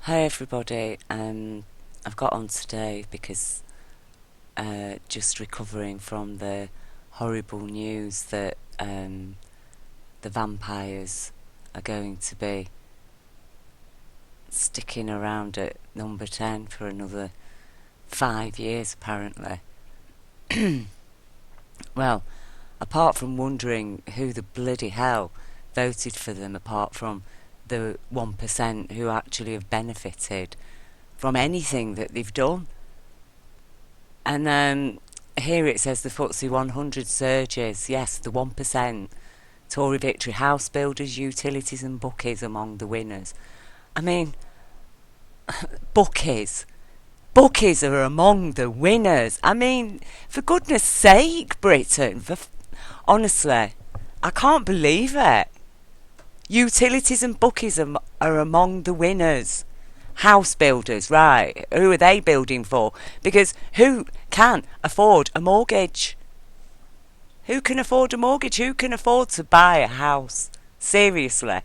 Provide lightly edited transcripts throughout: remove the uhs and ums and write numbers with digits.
Hi everybody. I've got on today because just recovering from the horrible news that the vampires are going to be sticking around at number 10 for another 5 years apparently. Well, apart from wondering who the bloody hell voted for them, apart from the 1% who actually have benefited from anything that they've done. And here it says the FTSE 100 surges. Yes, the 1%. Tory victory, house builders, utilities and bookies among the winners. I mean, bookies. Bookies are among the winners. I mean, for goodness sake, Britain. Honestly, I can't believe it. Utilities and bookies are among the winners. House builders, right. Who are they building for? Because who can afford a mortgage? Who can afford a mortgage? Who can afford to buy a house? Seriously.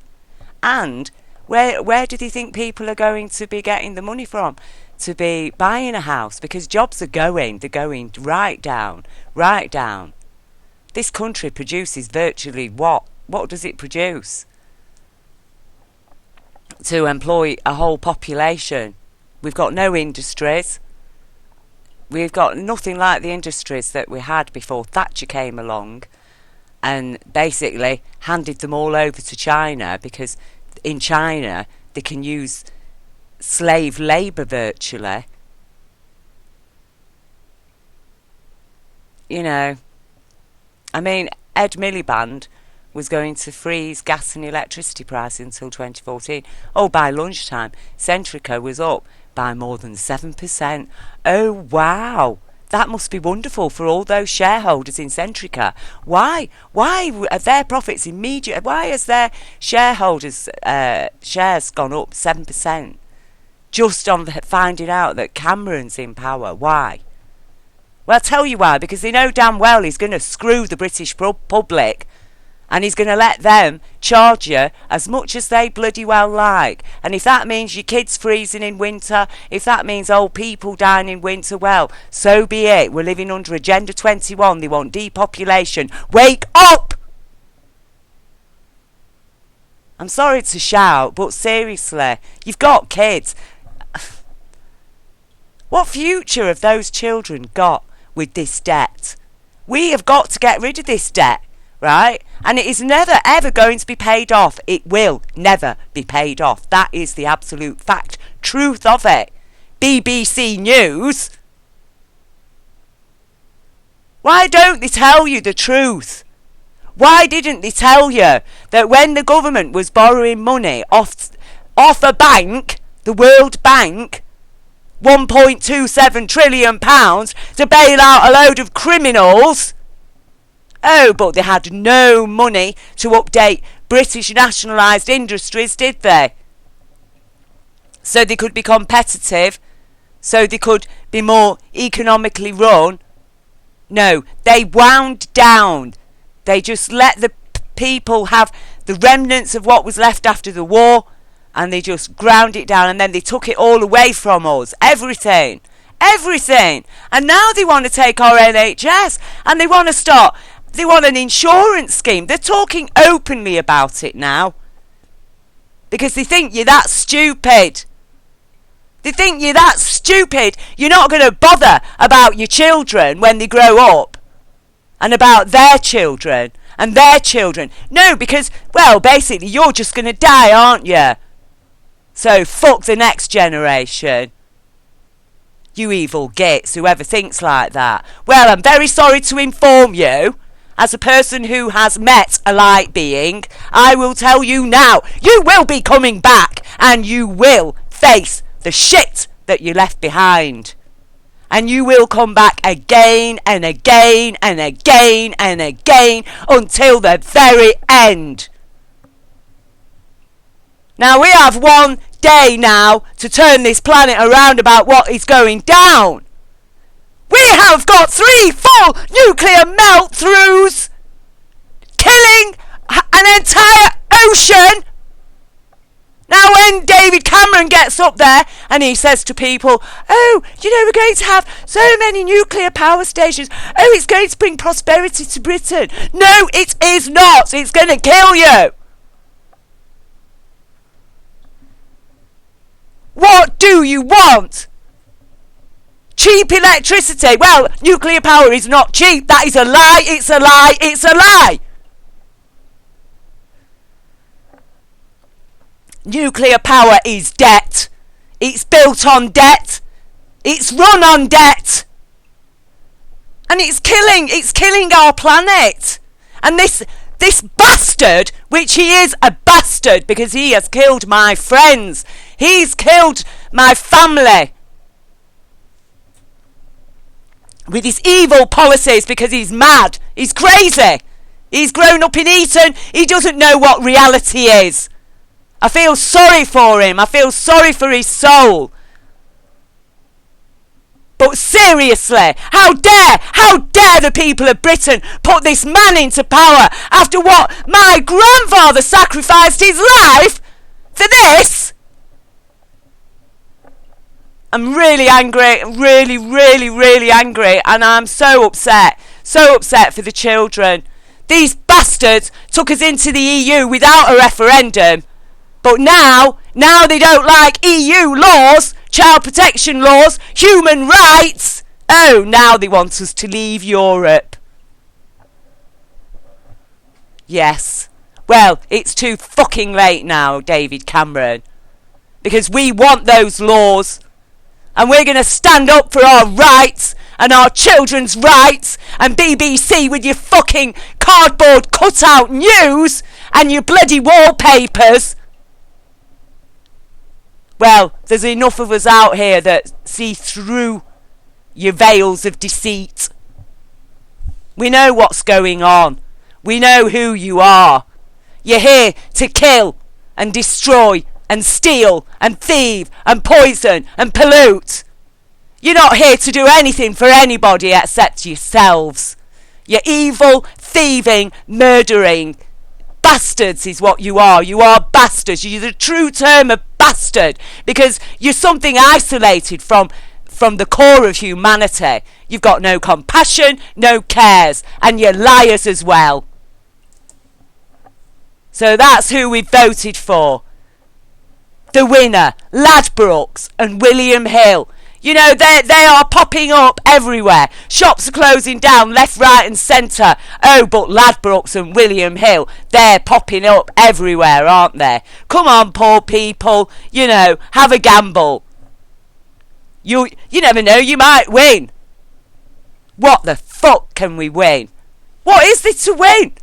And where do they think people are going to be getting the money from to be buying a house? Because jobs are they're going right down, right down. This country produces virtually what? What does it produce? To employ a whole population. We've got no industries. We've got nothing like the industries that we had before Thatcher came along and basically handed them all over to China, because in China they can use slave labour virtually. You know, I mean, Ed Miliband was going to freeze gas and electricity prices until 2014. Oh, by lunchtime, Centrica was up by more than 7%. Oh, wow. That must be wonderful for all those shareholders in Centrica. Why? Why are their profits immediate? Why has their shareholders' shares gone up 7%? Just on finding out that Cameron's in power. Why? Well, I'll tell you why. Because they know damn well he's going to screw the British public. And he's going to let them charge you as much as they bloody well like. And if that means your kids freezing in winter, if that means old people dying in winter, well, so be it. We're living under Agenda 21. They want depopulation. Wake up! I'm sorry to shout, but seriously, you've got kids. What future have those children got with this debt? We have got to get rid of this debt. Right? And it is never ever going to be paid off. It will never be paid off. That is the absolute fact, truth of it. BBC News. Why don't they tell you the truth? Why didn't they tell you that when the government was borrowing money off a bank, the World Bank, £1.27 trillion to bail out a load of criminals? Oh, but they had no money to update British nationalised industries, did they? So they could be competitive, so they could be more economically run. No, they wound down. They just let the people have the remnants of what was left after the war, and they just ground it down, and then they took it all away from us. Everything. Everything. And now they want to take our NHS, and they want to start... They want an insurance scheme. They're talking openly about it now. Because they think you're that stupid. They think you're that stupid. You're not going to bother about your children when they grow up. And about their children. And their children. No, because, well, basically you're just going to die, aren't you? So fuck the next generation. You evil gits, whoever thinks like that. Well, I'm very sorry to inform you. As a person who has met a light being, I will tell you now, you will be coming back and you will face the shit that you left behind. And you will come back again and again and again and again until the very end. Now we have one day now to turn this planet around about what is going down. We have got 3 full nuclear melt-throughs, killing an entire ocean. Now, when then David Cameron gets up there and he says to people, oh, we're going to have so many nuclear power stations. Oh, it's going to bring prosperity to Britain. No, it is not. It's going to kill you. What do you want? Cheap electricity? Well, nuclear power is not cheap. That is a lie. It's a lie. It's a lie. Nuclear power is debt. It's built on debt. It's run on debt. And it's killing our planet. And this bastard, which he is a bastard because he has killed my friends. He's killed my family. With his evil policies because he's mad. He's crazy. He's grown up in Eton. He doesn't know what reality is. I feel sorry for him. I feel sorry for his soul. But seriously, how dare the people of Britain put this man into power after what my grandfather sacrificed his life for this? I'm really angry, really angry, and I'm so upset for the children. These bastards took us into the EU without a referendum. But now they don't like EU laws, child protection laws, human rights. Oh, now they want us to leave Europe. Yes. Well, it's too fucking late now, David Cameron. Because we want those laws. And we're going to stand up for our rights and our children's rights. And BBC with your fucking cardboard cutout news and your bloody wallpapers. Well, there's enough of us out here that see through your veils of deceit. We know what's going on. We know who you are. You're here to kill and destroy and steal and thieve and poison and pollute. You're not here to do anything for anybody except yourselves. You're evil, thieving, murdering bastards is what you are. You are bastards. You're the true term of bastard because you're something isolated from the core of humanity. You've got no compassion, no cares, and you're liars as well. So that's who we voted for. The winner, Ladbrokes and William Hill. You know, they are popping up everywhere. Shops are closing down left, right and centre. Oh, but Ladbrokes and William Hill, they're popping up everywhere, aren't they? Come on, poor people. You know, have a gamble. You never know, you might win. What the fuck can we win? What is there to win?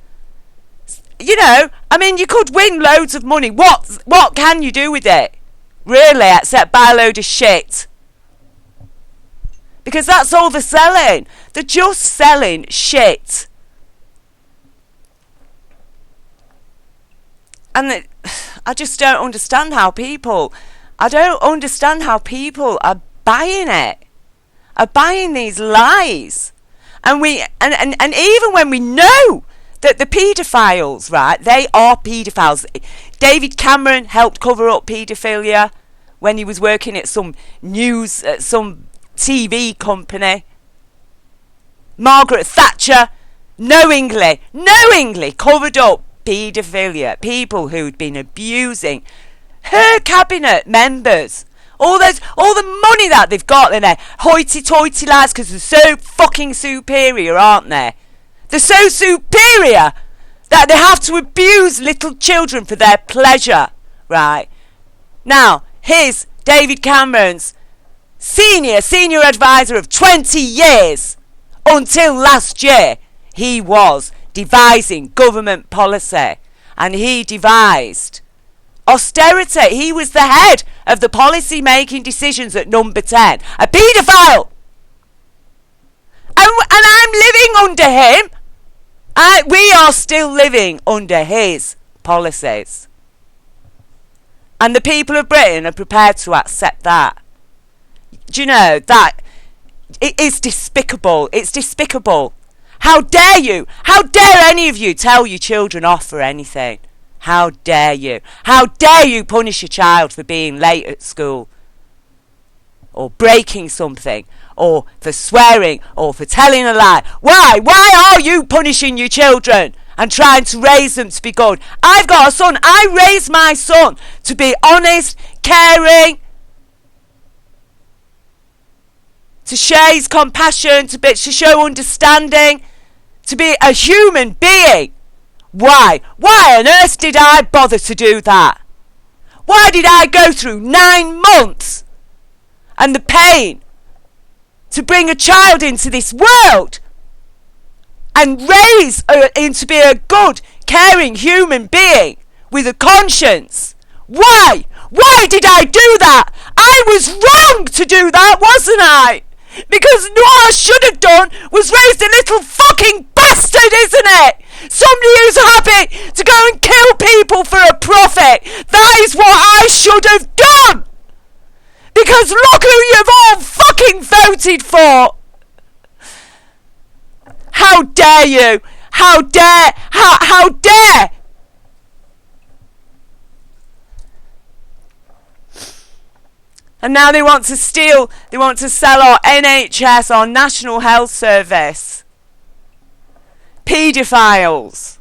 You know, I mean, you could win loads of money. What can you do with it? Really, except buy a load of shit. Because that's all they're selling. They're just selling shit. And I just don't understand how people... I don't understand how people are buying it. Are buying these lies. And even when we know that the paedophiles, right, they are paedophiles. David Cameron helped cover up paedophilia when he was working at some news, some TV company. Margaret Thatcher knowingly covered up paedophilia, people who'd been abusing her cabinet members. All the money that they've got in there, hoity-toity lads, because they're so fucking superior, aren't they? They're so superior that they have to abuse little children for their pleasure, right? Now, here's David Cameron's senior advisor of 20 years. Until last year, he was devising government policy. And he devised austerity. He was the head of the policy making decisions at number 10. A paedophile! And I'm living under him. We are still living under his policies. And the people of Britain are prepared to accept that. Do you know that it is despicable? It's despicable. How dare you? How dare any of you tell your children off for anything? How dare you? How dare you punish a child for being late at school? Or breaking something? Or for swearing? Or for telling a lie? Why? Why are you punishing your children and trying to raise them to be good? I've got a son. I raised my son to be honest, caring, to share his compassion, to show understanding, to be a human being. Why? Why on earth did I bother to do that? Why did I go through 9 months and the pain to bring a child into this world and raise him to be a good, caring human being with a conscience? Why? Why did I do that? I was wrong to do that, wasn't I? Because what I should have done was raised a little fucking bastard, isn't it? Somebody who's happy to go and kill people for a profit. That is what I should have done. Because look who you've all fucking voted for. How dare you? How dare? How dare? And now they want to steal, they want to sell our NHS, our National Health Service. Paedophiles.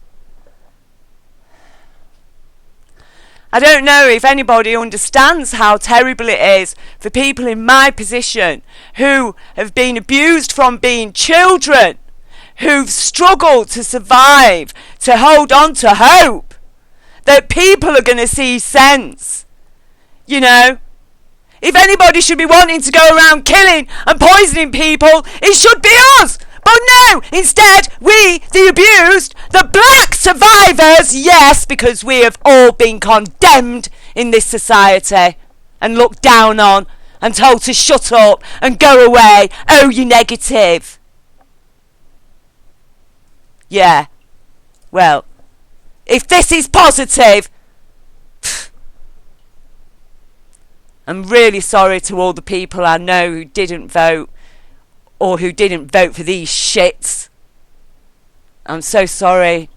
I don't know if anybody understands how terrible it is for people in my position who have been abused from being children, who've struggled to survive, to hold on to hope, that people are going to see sense. You know? If anybody should be wanting to go around killing and poisoning people, it should be us. But no, instead, we, the abused, the black survivors, yes, because we have all been condemned in this society and looked down on and told to shut up and go away. Oh, you negative. Yeah. Well, if this is positive, I'm really sorry to all the people I know who didn't vote or who didn't vote for these shits. I'm so sorry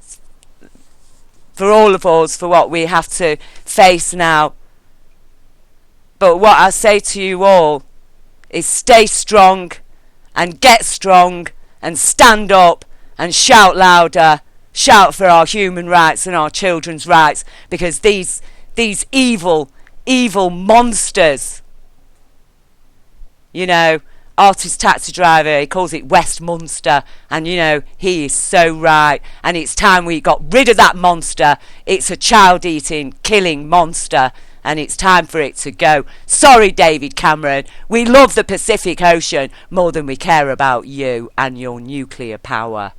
for all of us for what we have to face now. But what I say to you all is stay strong and get strong and stand up and shout louder. Shout for our human rights and our children's rights, because these evil monsters, you know, artist taxi driver, he calls it Westminster, and you know, he is so right, and it's time we got rid of that monster. It's a child eating, killing monster, and it's time for it to go. Sorry, David Cameron, we love the Pacific Ocean more than we care about you and your nuclear power.